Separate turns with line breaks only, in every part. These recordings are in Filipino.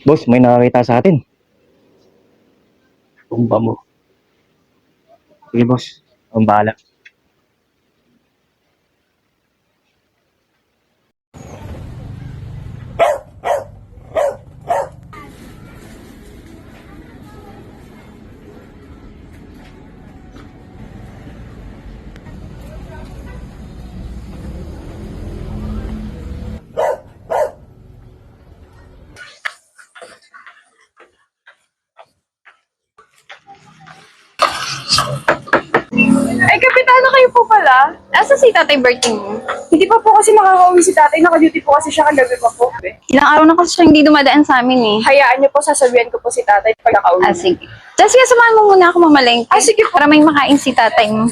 Boss, may nakakita sa atin. Tumba mo. Sige, boss. Ang bahala.
Ay, kapitano kayo po pala. Asa si Tatay Berting mo?
Hindi pa po kasi makaka-uwi si tatay. Naka-duty po kasi siya kagabi pa po.
Ilang araw na kasi siya hindi dumadaan sa amin eh.
Hayaan niyo po, sasabihan ko po si tatay pag naka-uwi.
Sige. Just sige, samahan mo muna ako mamalengke.
Sige po.
Para may makain si tatay mo.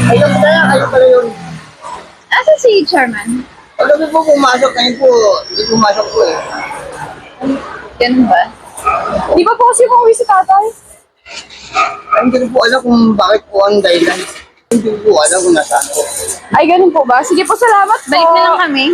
Ayun pala yun.
Asa si Chairman?
Pagkabi po pumasok, ngayon po, hindi pumasok po eh.
Ganun ba?
Di ba po kasi umuwi si tatay?
Ay, hindi ko po alam kung bakit po ang dahilan. Hindi ko po alam kung nasaan po.
Ay, ganun po ba? Sige po, salamat po.
Balik na lang kami.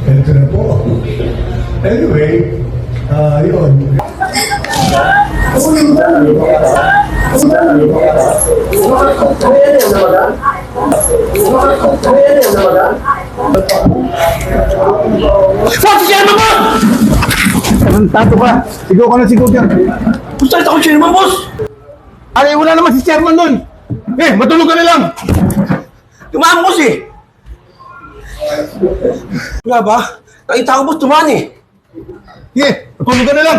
Ganito na po. Anyway, yun.
Saan si Chairman mo?
Anong tato ka? Sigaw ka na sigaw dyan.
Gusto ito ako Chairman, boss!
Ay, wala naman si chairman nun. Eh, matulog ka na lang.
Tumaan, boss eh! Wala ba? Nakita ko boss, tumaan eh!
Eh, matulog ka na lang.